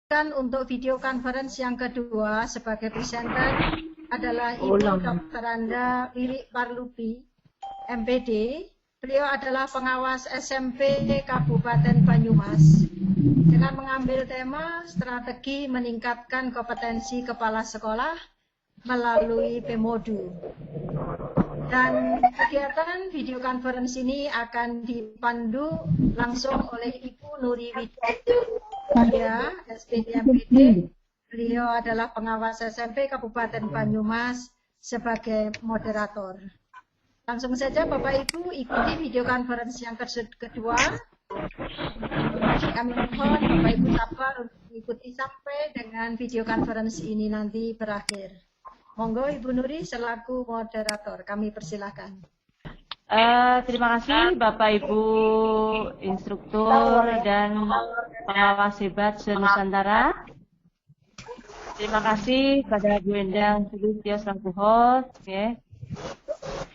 Dan untuk video conference yang kedua sebagai presenter adalah Ibu Dr. Anda Wiwi Parlupi, MPD. Beliau adalah pengawas SMP Kabupaten Banyumas dengan mengambil tema strategi meningkatkan kompetensi kepala sekolah melalui Pemodu. Dan kegiatan video conference ini akan dipandu langsung oleh Ibu Nuri Widya, SPD MPD. Beliau adalah pengawas SMP Kabupaten Banyumas sebagai moderator. Langsung saja Bapak Ibu ikuti video conference yang kedua. Kami mohon Bapak Ibu sabar untuk mengikuti sampai dengan video conference ini nanti berakhir. Monggo Ibu Nuri selaku moderator, kami persilahkan. Terima kasih Bapak Ibu instruktur dan pengawas hebat se-Nusantara. Terima kasih pada Bu Endang Sulistyo selaku host. Ya.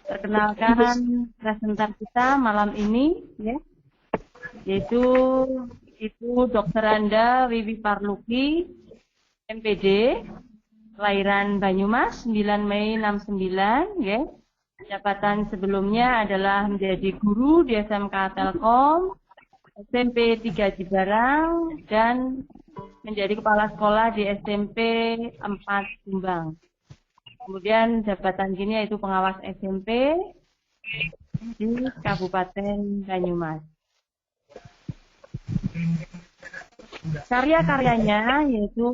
Perkenalkan presenter kita malam ini, ya, yaitu Ibu Dr. Anda Wiwi Parlupi, MPD. Kelahiran Banyumas 9 Mei 69, ya. Jabatan sebelumnya adalah menjadi guru di SMK Telkom, SMP 3 Cibarang, dan menjadi kepala sekolah di SMP 4 Jombang. Kemudian jabatan kini yaitu pengawas SMP di Kabupaten Banyumas. Karya-karyanya yaitu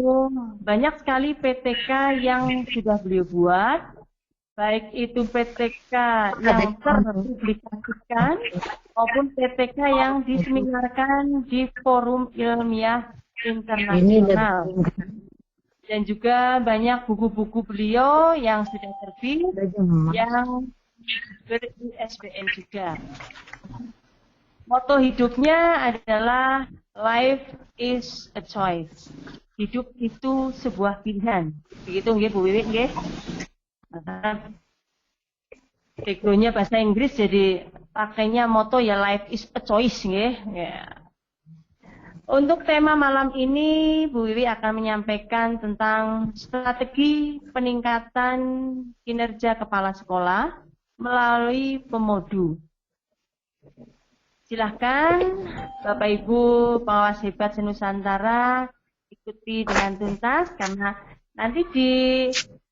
banyak sekali PTK yang sudah beliau buat, baik itu PTK yang terpublikasikan maupun PTK yang diseminarkan di forum ilmiah internasional. Dan juga banyak buku-buku beliau yang sudah terbit, yang ber-ISBN juga. Moto hidupnya adalah Life is a choice. Hidup itu sebuah pilihan. Begitu nggih Bu Wiwi nggih. Backgroundnya bahasa Inggris jadi pakainya moto ya life is a choice nggih. Ya. Untuk tema malam ini Bu Wiwi akan menyampaikan tentang strategi peningkatan kinerja kepala sekolah melalui Pemodu. Silahkan Bapak Ibu pengawas hebat se-Nusantara ikuti dengan tuntas karena nanti di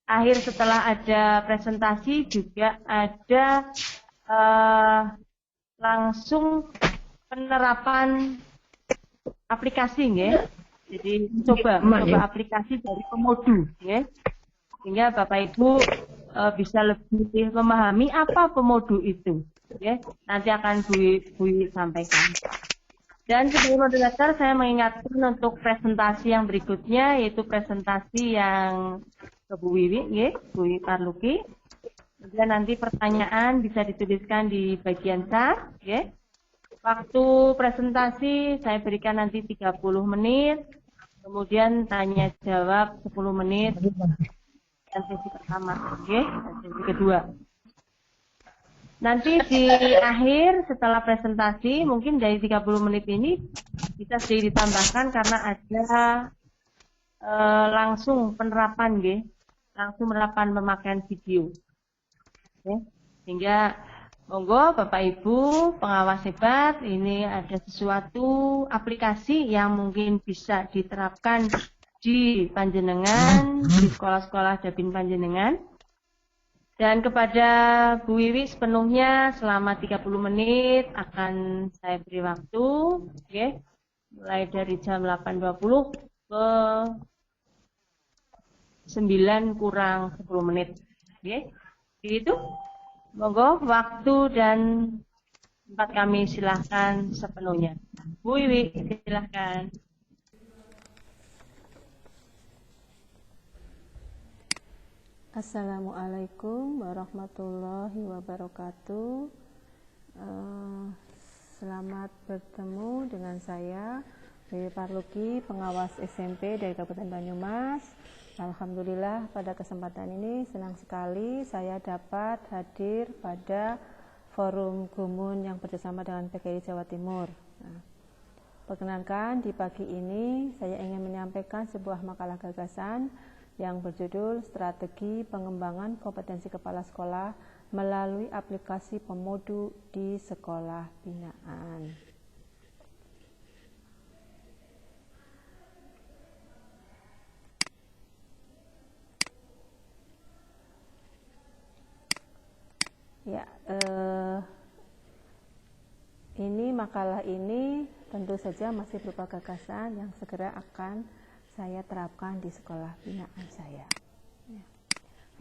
akhir setelah ada presentasi juga ada langsung penerapan aplikasi ya. Jadi coba aplikasi dari Pemodu ya. Sehingga Bapak Ibu bisa lebih memahami apa Pemodu itu. Ya, nanti akan Bu sampaikan. Dan sebagai moderator saya mengingatkan untuk presentasi yang berikutnya yaitu presentasi yang ke Bu Wiwi, ya, Bu Wiwi Parlupi. Kemudian nanti pertanyaan bisa dituliskan di bagian chat, ya. Waktu presentasi saya berikan nanti 30 menit, kemudian tanya jawab 10 menit dan sesi pertama, ya, dan sesi kedua. Nanti di akhir setelah presentasi mungkin dari 30 menit ini bisa sedikit ditambahkan karena ada langsung penerapan nggih, langsung penerapan pemakaian video. Okay. Sehingga monggo Bapak Ibu pengawas hebat, ini ada sesuatu aplikasi yang mungkin bisa diterapkan di panjenengan, di sekolah-sekolah Dabin panjenengan. Dan kepada Bu Wiwi sepenuhnya selama 30 menit akan saya beri waktu, okay. Mulai dari jam 8.20 ke 9 kurang 10 menit. Okay. Itu, monggo waktu dan tempat kami silahkan sepenuhnya. Bu Wiwi silahkan. Assalamualaikum warahmatullahi wabarakatuh. Selamat bertemu dengan saya Wiwi Parlupi, pengawas SMP dari Kabupaten Banyumas. Alhamdulillah pada kesempatan ini senang sekali saya dapat hadir pada forum Gumun yang bersama dengan PKI Jawa Timur. Perkenankan di pagi ini saya ingin menyampaikan sebuah makalah gagasan yang berjudul Strategi Pengembangan Kompetensi Kepala Sekolah melalui aplikasi Pomodu di Sekolah Binaan. Ya, ini makalah ini tentu saja masih berupa gagasan yang segera akan saya terapkan di sekolah binaan saya. Ya.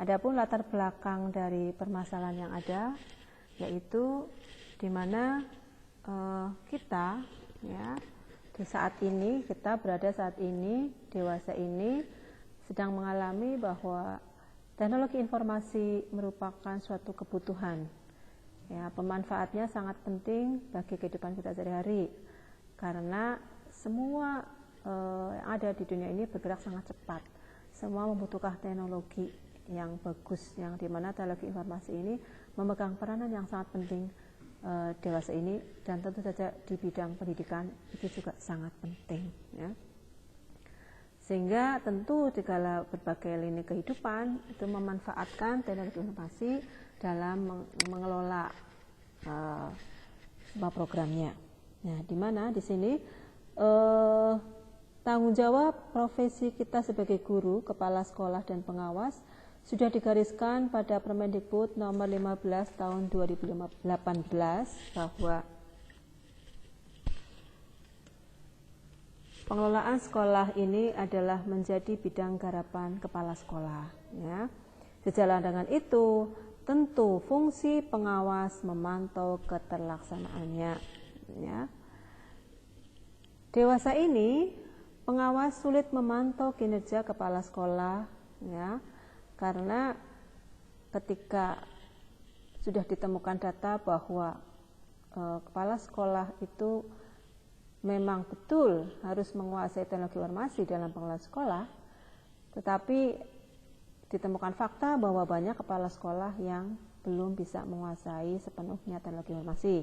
Adapun latar belakang dari permasalahan yang ada, yaitu di mana kita, ya, di saat ini kita berada saat ini dewasa ini sedang mengalami bahwa teknologi informasi merupakan suatu kebutuhan. Ya, pemanfaatnya sangat penting bagi kehidupan kita sehari-hari karena semua yang ada di dunia ini bergerak sangat cepat. Semua membutuhkan teknologi yang bagus, yang dimana teknologi informasi ini memegang peranan yang sangat penting dewasa ini, dan tentu saja di bidang pendidikan itu juga sangat penting. Ya. Sehingga tentu di kala berbagai lini kehidupan itu memanfaatkan teknologi informasi dalam mengelola sebuah programnya. Nah, di mana di sini tanggung jawab profesi kita sebagai guru, kepala sekolah dan pengawas sudah digariskan pada Permendikbud nomor 15 tahun 2018 bahwa pengelolaan sekolah ini adalah menjadi bidang garapan kepala sekolah. Ya. Sejalan dengan itu, tentu fungsi pengawas memantau keterlaksanaannya. Ya. Dewasa ini, pengawas sulit memantau kinerja kepala sekolah, ya, karena ketika sudah ditemukan data bahwa kepala sekolah itu memang betul harus menguasai teknologi informasi dalam pengelolaan sekolah, tetapi ditemukan fakta bahwa banyak kepala sekolah yang belum bisa menguasai sepenuhnya teknologi informasi.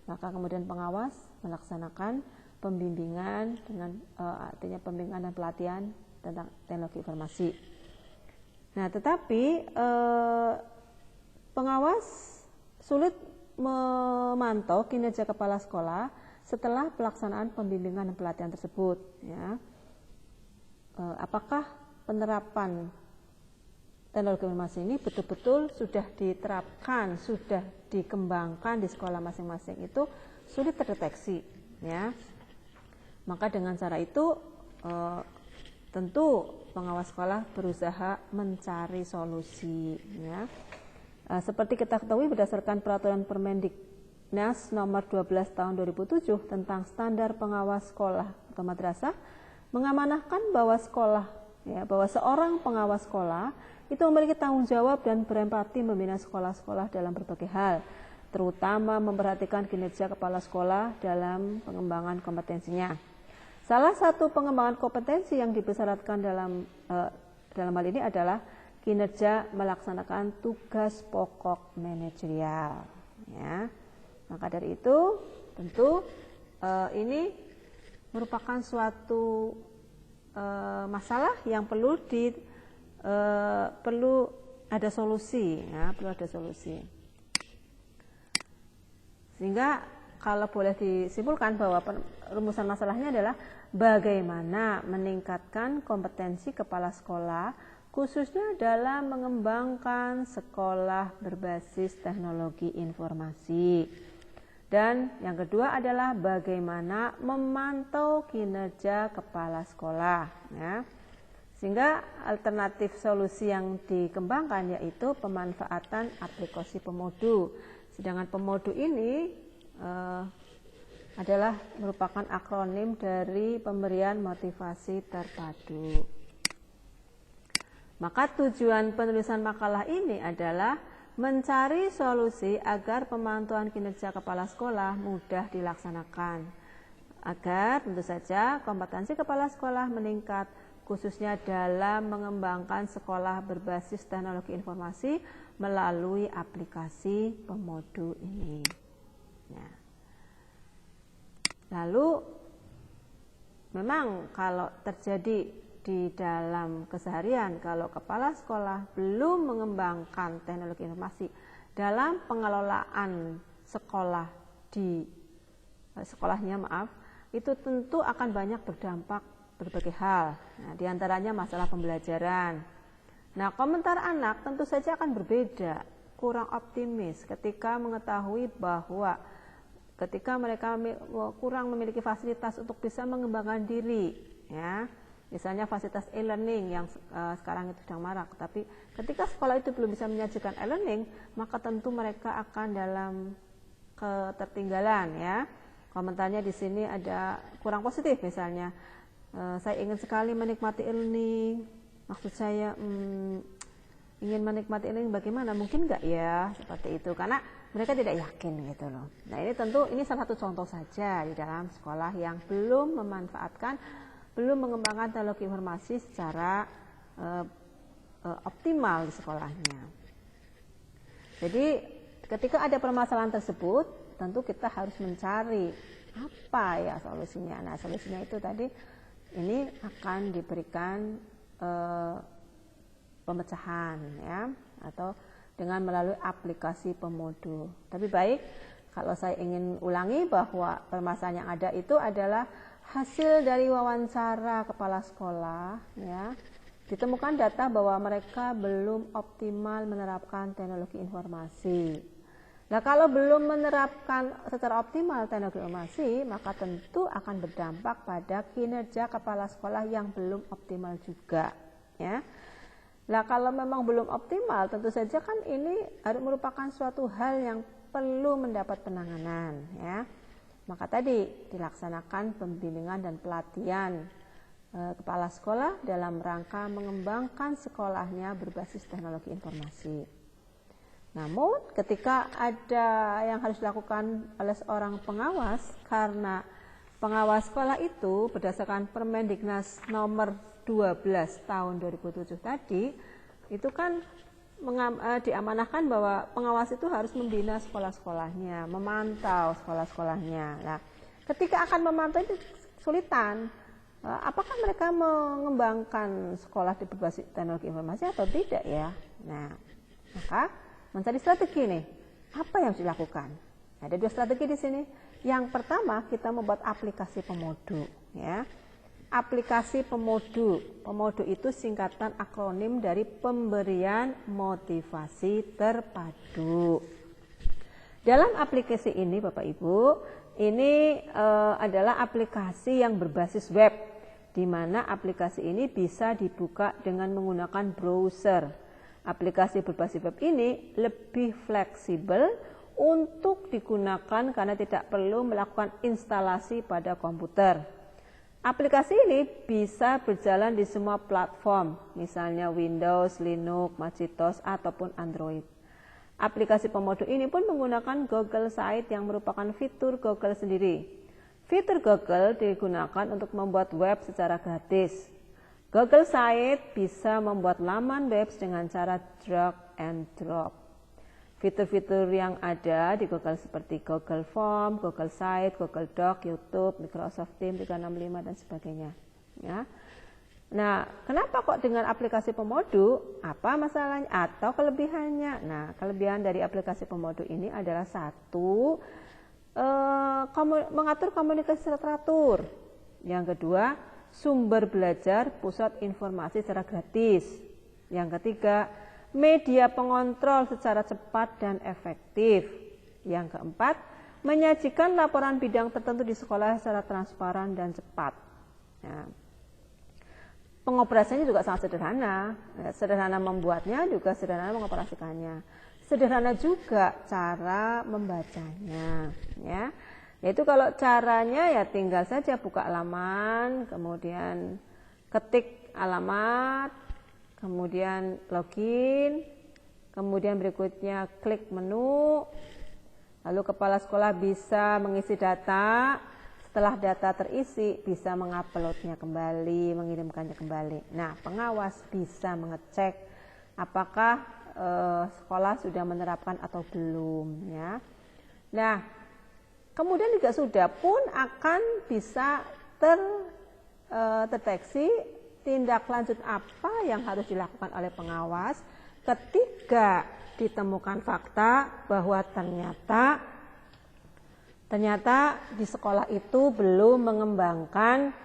Maka kemudian pengawas melaksanakan pembimbingan dengan artinya pembimbingan dan pelatihan tentang teknologi informasi. Nah, tetapi pengawas sulit memantau kinerja kepala sekolah setelah pelaksanaan pembimbingan dan pelatihan tersebut, ya. Apakah penerapan teknologi informasi ini betul-betul sudah diterapkan, sudah dikembangkan di sekolah masing-masing, itu sulit terdeteksi, ya. Maka dengan cara itu tentu pengawas sekolah berusaha mencari solusi, ya. Seperti kita ketahui berdasarkan peraturan Permendiknas nomor 12 tahun 2007 tentang standar pengawas sekolah atau madrasah mengamanahkan bahwa sekolah, ya, bahwa seorang pengawas sekolah itu memiliki tanggung jawab dan berempati membina sekolah-sekolah dalam berbagai hal, terutama memperhatikan kinerja kepala sekolah dalam pengembangan kompetensinya. Salah satu pengembangan kompetensi yang dipersyaratkan dalam hal ini adalah kinerja melaksanakan tugas pokok manajerial. Ya. Maka dari itu tentu ini merupakan suatu masalah yang perlu ada solusi, ya, perlu ada solusi. Sehingga kalau boleh disimpulkan bahwa rumusan masalahnya adalah bagaimana meningkatkan kompetensi kepala sekolah khususnya dalam mengembangkan sekolah berbasis teknologi informasi. Dan yang kedua adalah bagaimana memantau kinerja kepala sekolah, ya. Sehingga alternatif solusi yang dikembangkan yaitu pemanfaatan aplikasi Pomodu. Sedangkan Pomodu ini adalah merupakan akronim dari pemberian motivasi terpadu. Maka tujuan penulisan makalah ini adalah mencari solusi agar pemantauan kinerja kepala sekolah mudah dilaksanakan, agar tentu saja kompetensi kepala sekolah meningkat, khususnya dalam mengembangkan sekolah berbasis teknologi informasi melalui aplikasi Pomodu ini. Ya. Lalu memang kalau terjadi di dalam keseharian, kalau kepala sekolah belum mengembangkan teknologi informasi dalam pengelolaan sekolah di sekolahnya, itu tentu akan banyak berdampak berbagai hal. Nah, diantaranya masalah pembelajaran. Nah, komentar anak tentu saja akan berbeda, kurang optimis ketika mengetahui bahwa ketika mereka kurang memiliki fasilitas untuk bisa mengembangkan diri, ya, misalnya fasilitas e-learning yang sekarang itu sedang marak, tapi ketika sekolah itu belum bisa menyajikan e-learning, maka tentu mereka akan dalam ketertinggalan, ya. Komentarnya di sini ada kurang positif, misalnya saya ingin sekali menikmati e-learning, maksud saya ingin menikmati e-learning bagaimana, mungkin enggak ya, seperti itu, karena mereka tidak yakin gitu loh. Nah, ini tentu ini salah satu contoh saja di dalam sekolah yang belum memanfaatkan, belum mengembangkan teknologi informasi secara optimal di sekolahnya. Jadi ketika ada permasalahan tersebut, tentu kita harus mencari apa ya solusinya. Nah, solusinya itu tadi ini akan diberikan pemecahan, ya, atau dengan melalui aplikasi Pomodo. Tapi baik kalau saya ingin ulangi bahwa permasalahan yang ada itu adalah hasil dari wawancara kepala sekolah, ya. Ditemukan data bahwa mereka belum optimal menerapkan teknologi informasi. Nah, kalau belum menerapkan secara optimal teknologi informasi, maka tentu akan berdampak pada kinerja kepala sekolah yang belum optimal juga, ya. Nah, kalau memang belum optimal, tentu saja kan ini harus merupakan suatu hal yang perlu mendapat penanganan, ya. Maka tadi dilaksanakan pembimbingan dan pelatihan kepala sekolah dalam rangka mengembangkan sekolahnya berbasis teknologi informasi. Namun ketika ada yang harus dilakukan oleh seorang pengawas, karena pengawas sekolah itu berdasarkan Permendiknas nomor 12 tahun 2007 tadi, itu kan diamanahkan bahwa pengawas itu harus membina sekolah-sekolahnya, memantau sekolah-sekolahnya. Nah, ketika akan memantau itu kesulitan, apakah mereka mengembangkan sekolah di berbasis teknologi informasi atau tidak, ya? Nah, maka mencari strategi nih, apa yang harus dilakukan? Ada dua strategi di sini. Yang pertama, kita membuat aplikasi Pomodo, ya. Aplikasi Pomodo. Pomodo itu singkatan akronim dari pemberian motivasi terpadu. Dalam aplikasi ini, Bapak Ibu, ini adalah aplikasi yang berbasis web, di mana aplikasi ini bisa dibuka dengan menggunakan browser. Aplikasi berbasis web ini lebih fleksibel untuk digunakan karena tidak perlu melakukan instalasi pada komputer. Aplikasi ini bisa berjalan di semua platform, misalnya Windows, Linux, Macintosh, ataupun Android. Aplikasi Pomodo ini pun menggunakan Google Site yang merupakan fitur Google sendiri. Fitur Google digunakan untuk membuat web secara gratis. Google Site bisa membuat laman web dengan cara drag and drop. Fitur-fitur yang ada di Google seperti Google Form, Google Site, Google Doc, YouTube, Microsoft Teams 365 dan sebagainya. Ya. Nah, kenapa kok dengan aplikasi Pomodo? Apa masalahnya atau kelebihannya? Nah, kelebihan dari aplikasi Pomodo ini adalah satu, mengatur komunikasi secara teratur. Yang kedua, sumber belajar pusat informasi secara gratis. Yang ketiga, media pengontrol secara cepat dan efektif. Yang keempat, menyajikan laporan bidang tertentu di sekolah secara transparan dan cepat. Nah, pengoperasiannya juga sangat sederhana. Sederhana membuatnya juga sederhana mengoperasikannya. Sederhana juga cara membacanya, ya. Yaitu kalau caranya ya tinggal saja buka halaman, kemudian ketik alamat, kemudian login, kemudian berikutnya klik menu, lalu kepala sekolah bisa mengisi data, setelah data terisi bisa menguploadnya kembali, mengirimkannya kembali. Nah, pengawas bisa mengecek apakah sekolah sudah menerapkan atau belum, ya. Nah, kemudian juga sudah pun akan bisa terdeteksi tindak lanjut apa yang harus dilakukan oleh pengawas ketika ditemukan fakta bahwa ternyata di sekolah itu belum mengembangkan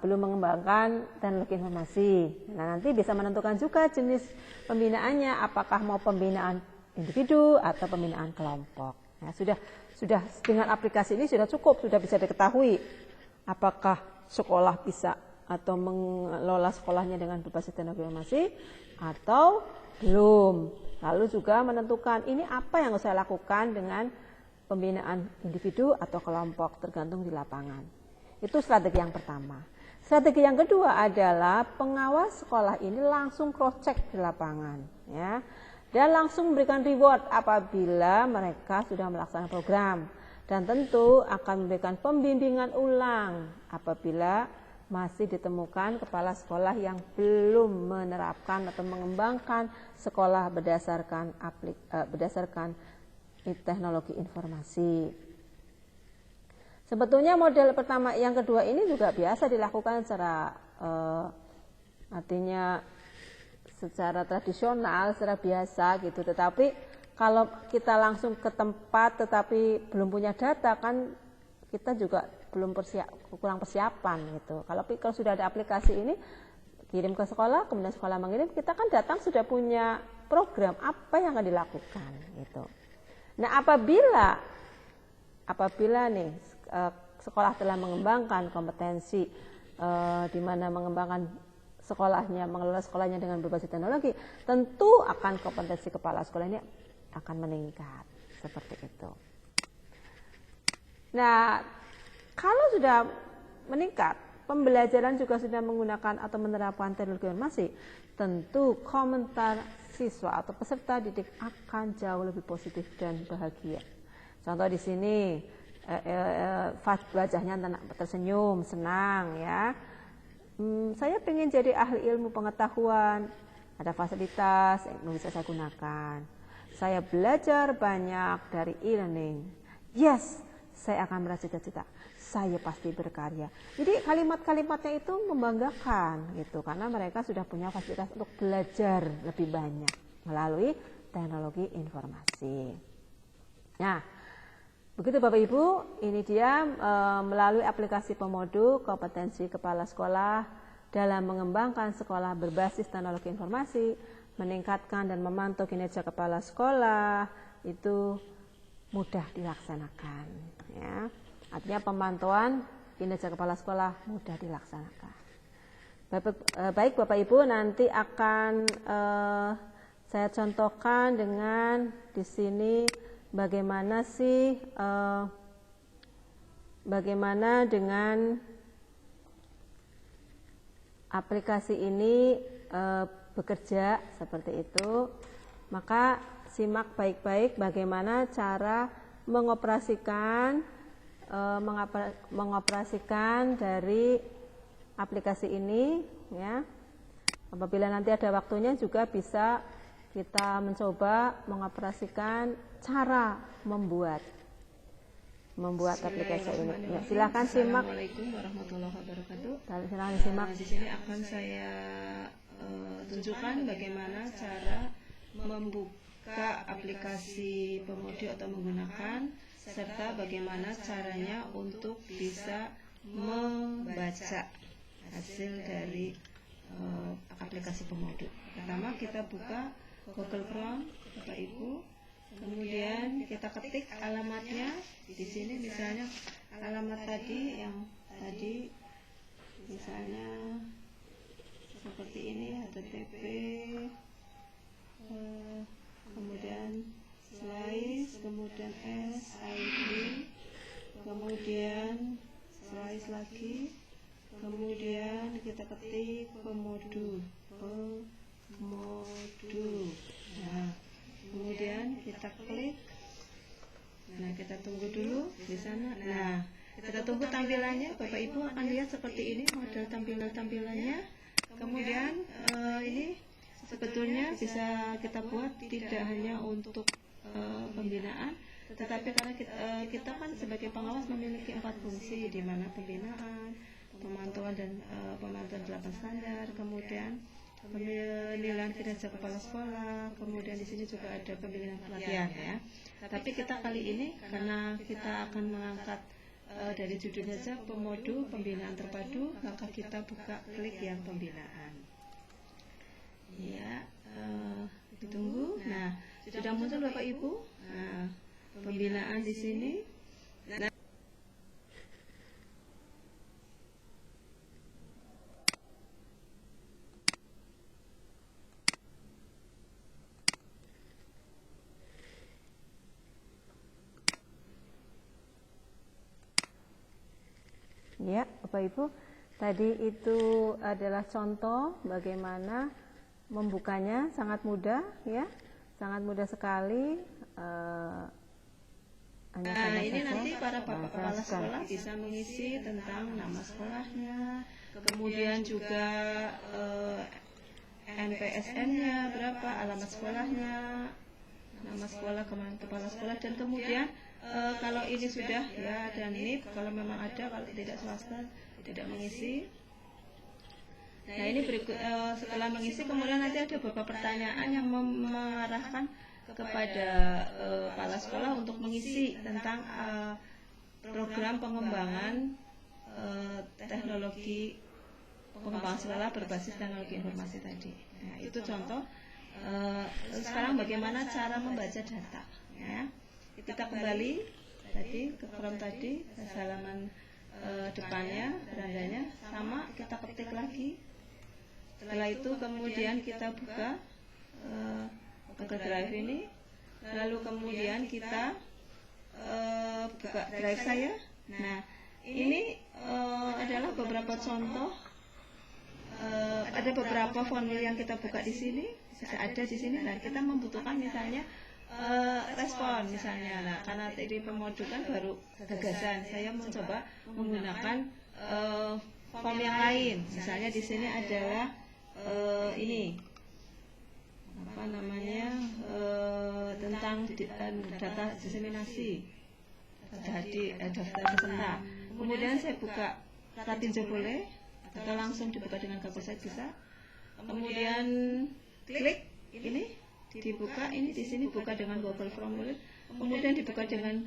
belum mengembangkan teknologi informasi. Nah, nanti bisa menentukan juga jenis pembinaannya, apakah mau pembinaan individu atau pembinaan kelompok. Nah, sudah dengan aplikasi ini sudah cukup, sudah bisa diketahui apakah sekolah bisa atau mengelola sekolahnya dengan berbasis teknologi informasi atau belum. Lalu juga menentukan ini apa yang saya lakukan dengan pembinaan individu atau kelompok, tergantung di lapangan. Itu strategi yang pertama. Strategi yang kedua adalah pengawas sekolah ini langsung cross check di lapangan, ya, dan langsung memberikan reward apabila mereka sudah melaksanakan program, dan tentu akan memberikan pembimbingan ulang apabila masih ditemukan kepala sekolah yang belum menerapkan atau mengembangkan sekolah berdasarkan teknologi informasi. Sebetulnya model pertama yang kedua ini juga biasa dilakukan secara artinya secara tradisional, secara biasa gitu. Tetapi kalau kita langsung ke tempat tetapi belum punya data, kan kita juga kurang persiapan gitu. Kalau sudah ada aplikasi ini, kirim ke sekolah, kemudian sekolah mengirim, kita kan datang sudah punya program apa yang akan dilakukan gitu. Nah, apabila nih sekolah telah mengembangkan kompetensi di mana mengembangkan sekolahnya, mengelola sekolahnya dengan berbasis teknologi, tentu akan kompetensi kepala sekolah ini akan meningkat seperti itu. Nah, kalau sudah meningkat, pembelajaran juga sudah menggunakan atau menerapkan teknologi informasi, tentu komentar siswa atau peserta didik akan jauh lebih positif dan bahagia. Contoh di sini, wajahnya tersenyum, senang, ya. Saya ingin jadi ahli ilmu pengetahuan, ada fasilitas yang bisa saya gunakan. Saya belajar banyak dari e-learning. Yes, saya akan merasa cita-cita. Saya pasti berkarya. Jadi kalimat-kalimatnya itu membanggakan gitu, karena mereka sudah punya fasilitas untuk belajar lebih banyak melalui teknologi informasi. Nah, begitu Bapak Ibu, ini dia melalui aplikasi Pomodu, kompetensi kepala sekolah dalam mengembangkan sekolah berbasis teknologi informasi, meningkatkan dan memantau kinerja kepala sekolah, itu mudah dilaksanakan. Ya. Artinya pemantauan kinerja kepala sekolah mudah dilaksanakan. Baik Bapak Ibu, nanti akan saya contohkan dengan di sini bagaimana dengan aplikasi ini bekerja seperti itu. Maka simak baik-baik bagaimana cara mengoperasikan dari aplikasi ini, ya. Apabila nanti ada waktunya juga bisa kita mencoba mengoperasikan cara membuat aplikasi ini. Ya, silakan simak. Assalamualaikum warahmatullahi wabarakatuh. Silakan simak. Di sini akan saya tunjukkan bagaimana cara membuka aplikasi Pomodu atau menggunakan, serta bagaimana caranya untuk bisa membaca hasil dari aplikasi Pomodu. Pertama kita buka Google Chrome, Bapak Ibu. Kemudian kita ketik alamatnya. Di sini misalnya alamat tadi yang tadi misalnya seperti ini, http kemudian slice, kemudian sid, kemudian slice lagi, kemudian kita ketik Pomodu. Nah, kemudian kita klik. Nah, kita tunggu dulu di sana. Nah, kita tunggu tampilannya. Bapak Ibu akan lihat seperti ini model tampilannya. Kemudian ini sebetulnya bisa kita buat tidak hanya untuk pembinaan, Tetapi karena kita kan sebagai pengawas memiliki 4 fungsi, di mana pembinaan, pemantauan dan pemantauan 8 standar, kemudian penilaian kinerja kepala sekolah, kemudian di sini juga ada pembinaan pelatihan ya. Tapi kita kali ini karena kita akan mengangkat dari judulnya saja Pemodu Pembinaan Terpadu, maka kita buka klik yang pembinaan. Ya, ditunggu. Nah, sudah muncul Bapak Ibu. Nah, pembinaan di sini. Nah, Ya, Bapak Ibu, tadi itu adalah contoh bagaimana membukanya, sangat mudah ya, sangat mudah sekali. Nah, ini nanti para bapak kepala sekolah bisa mengisi tentang nama sekolahnya, kemudian juga NPSN-nya berapa, alamat sekolahnya, nama sekolah, kepala sekolah, dan kemudian kalau ini sudah ya, dan ini kalau memang ada, kalau tidak swasta tidak mengisi. Nah, ini berikut setelah mengisi kemudian nanti ada beberapa pertanyaan yang mengarahkan kepada kepala sekolah untuk mengisi tentang program pengembangan teknologi pengembangan sekolah berbasis teknologi informasi tadi. Nah, itu contoh. Sekarang bagaimana cara membaca data ya. Kita kembali tadi ke form tadi, halaman depannya, berandanya sama, kita ketik lagi. Setelah itu kemudian kita buka Google Drive ini, lalu kemudian kita buka Drive saya. Nah, ini adalah beberapa contoh. Ada beberapa formulir yang kita buka di sini, ada di sini. Nah, kita membutuhkan misalnya respon misalnya. Nah, karena tadi pemodu kan baru gagasan, saya mencoba menggunakan form yang lain. Misalnya di sini adalah ini apa namanya tentang data diseminasi daftar peserta. Kemudian saya buka Latinja boleh, atau langsung dibuka dengan Gapusat bisa. Kemudian klik ini dibuka, ini di sini buka dengan Google Formulir, kemudian dibuka dengan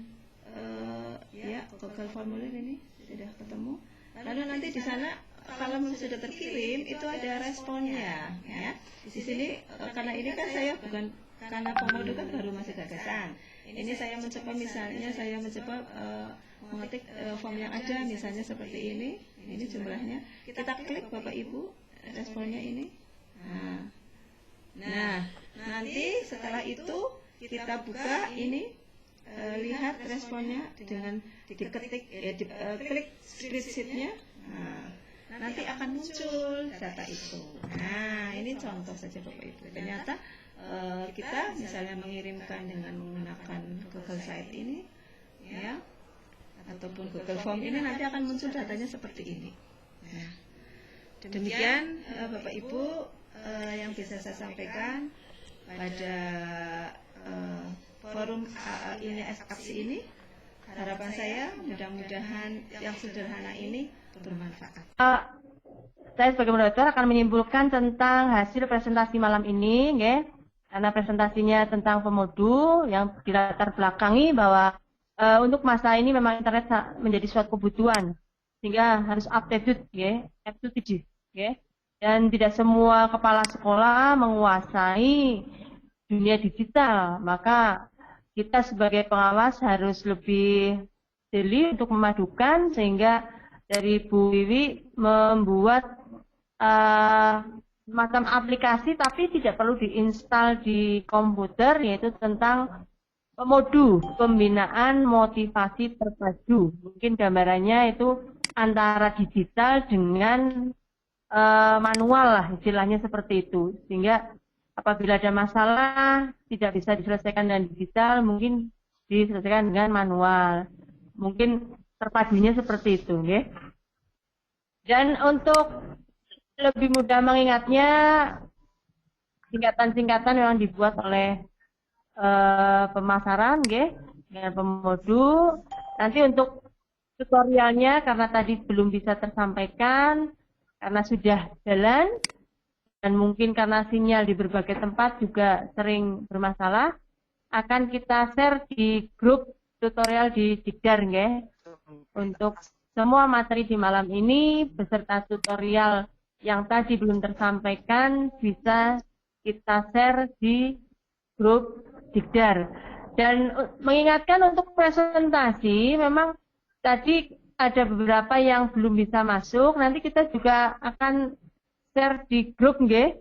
ya Google Formulir, ini sudah ketemu. Lalu nanti di sana kalau sudah terkirim itu ada responnya ya. Di sini karena ini kan saya bukan, karena pemodu kan baru masih gagasan. Ini saya mencoba, misalnya saya mencoba mengetik form yang ada misalnya seperti ini jumlahnya. Kita klik Bapak Ibu, responnya ini. Nah, nanti setelah itu kita buka ini, lihat responnya dengan diketik, klik spreadsheet-nya. Nah, nanti akan muncul data itu. Nah, ini contoh saja Bapak Ibu. Ternyata kita misalnya mengirimkan dengan menggunakan Google Site ini, ya, ataupun Google Form ini, nanti akan muncul datanya seperti ini. Nah, demikian Bapak Ibu yang bisa saya sampaikan pada forum ini aksi ini. Harapan saya mudah-mudahan yang sederhana ini bermanfaat. Saya sebagai moderator akan menyimpulkan tentang hasil presentasi malam ini, ya. Karena presentasinya tentang pemodu yang dilatar belakangi bahwa untuk masa ini memang internet menjadi suatu kebutuhan, sehingga harus updated, ya, up to date, ya. Dan tidak semua kepala sekolah menguasai dunia digital, maka kita sebagai pengawas harus lebih jeli untuk memadukan, sehingga dari Bu Wiwi membuat semacam aplikasi tapi tidak perlu diinstal di komputer, yaitu tentang pemodu pembinaan motivasi terpadu. Mungkin gambarannya itu antara digital dengan manual lah, istilahnya seperti itu, sehingga apabila ada masalah tidak bisa diselesaikan dengan digital, mungkin diselesaikan dengan manual. Mungkin terpadunya seperti itu, ya. Dan untuk lebih mudah mengingatnya, singkatan-singkatan yang dibuat oleh pemasaran, ya. dengan pemodu. Nanti untuk tutorialnya karena tadi belum bisa tersampaikan karena sudah jalan dan mungkin karena sinyal di berbagai tempat juga sering bermasalah, akan kita share di grup tutorial di Digdar nggih. Untuk semua materi di malam ini beserta tutorial yang tadi belum tersampaikan bisa kita share di grup Digdar. Dan mengingatkan untuk presentasi, memang tadi ada beberapa yang belum bisa masuk, nanti kita juga akan share di grup nggih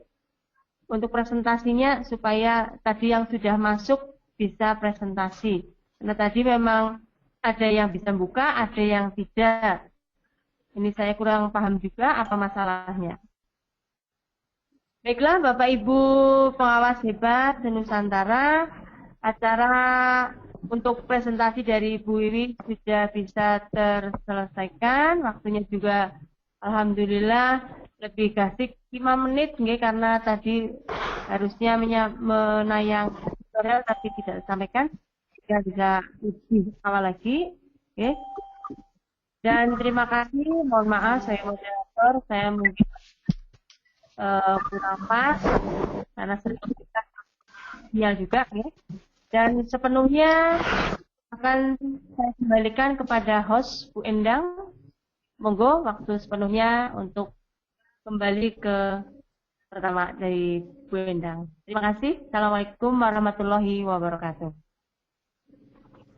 untuk presentasinya supaya tadi yang sudah masuk bisa presentasi. Karena tadi memang ada yang bisa buka, ada yang tidak. Ini saya kurang paham juga apa masalahnya. Baiklah Bapak Ibu pengawas hebat Nusantara, acara untuk presentasi dari Ibu Wiwi sudah bisa terselesaikan. Waktunya juga alhamdulillah lebih gasik 5 menit nggih, karena tadi harusnya menayang tutorial tapi tidak disampaikan. Kita bisa lebih awal lagi. Oke. Dan terima kasih, mohon maaf saya moderator, saya mungkin kurang pas karena sering kita sinyal juga ya. Dan sepenuhnya akan saya kembalikan kepada host Bu Endang. Monggo waktu sepenuhnya untuk kembali ke pertama dari Bu Endang. Terima kasih. Assalamualaikum warahmatullahi wabarakatuh.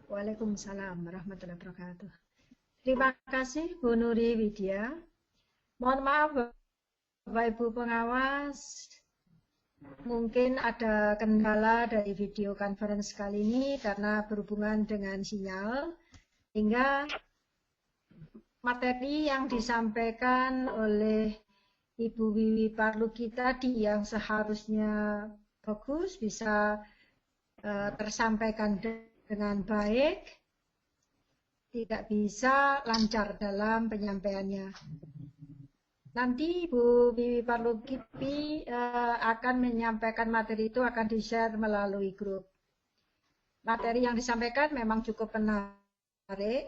Waalaikumsalam warahmatullahi wabarakatuh. Terima kasih Bu Nuri Widya. Mohon maaf Bapak Ibu pengawas, mungkin ada kendala dari video conference kali ini karena berhubungan dengan sinyal, hingga materi yang disampaikan oleh Ibu Wiwi Parluki tadi yang seharusnya bagus bisa tersampaikan dengan baik, tidak bisa lancar dalam penyampaiannya. Nanti Bu Wiwi Parluki akan menyampaikan materi itu akan di-share melalui grup. Materi yang disampaikan memang cukup menarik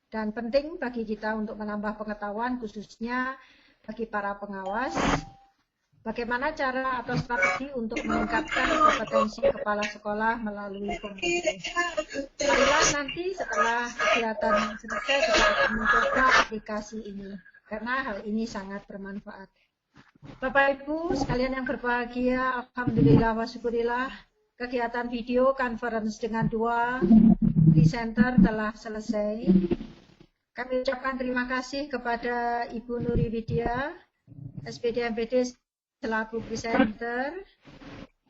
dan penting bagi kita untuk menambah pengetahuan, khususnya bagi para pengawas. Bagaimana cara atau strategi untuk meningkatkan kompetensi kepala sekolah melalui komunitas. Marilah nanti setelah kegiatan selesai kita akan mencoba aplikasi ini, karena hal ini sangat bermanfaat. Bapak Ibu sekalian yang berbahagia, alhamdulillah wa syukurillah, kegiatan video conference dengan 2 presenter telah selesai. Kami ucapkan terima kasih kepada Ibu Nuri Widya, SPD MPD selaku presenter,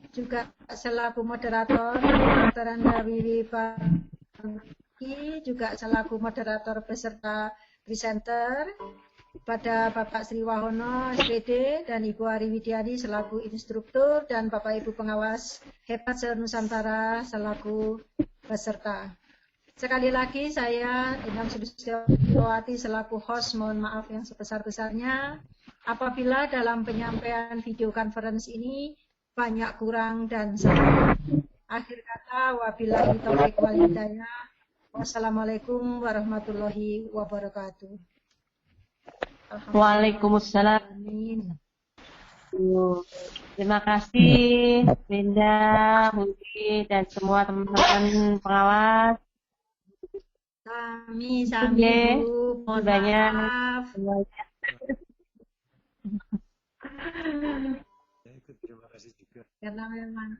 juga selaku moderator, Dr. Anda Wiwi Parluki, juga selaku moderator beserta presenter, pada Bapak Sri Wahono SPD dan Ibu Ari Widyadi selaku instruktur, dan Bapak Ibu pengawas hebat se-Nusantara selaku peserta. Sekali lagi saya Endang Sulistiawati selaku host mohon maaf yang sebesar-besarnya apabila dalam penyampaian video conference ini banyak kurang dan salah. Akhir kata, wabillahi taufiq wal hidayah. Wassalamualaikum warahmatullahi wabarakatuh. Waalaikumsalam. Amin. Terima kasih Linda, Budi, dan semua teman-teman pengawas. Sami Oke, Bu, mohon banyak. maaf. Ya, ikut terima kasih juga. Karena memang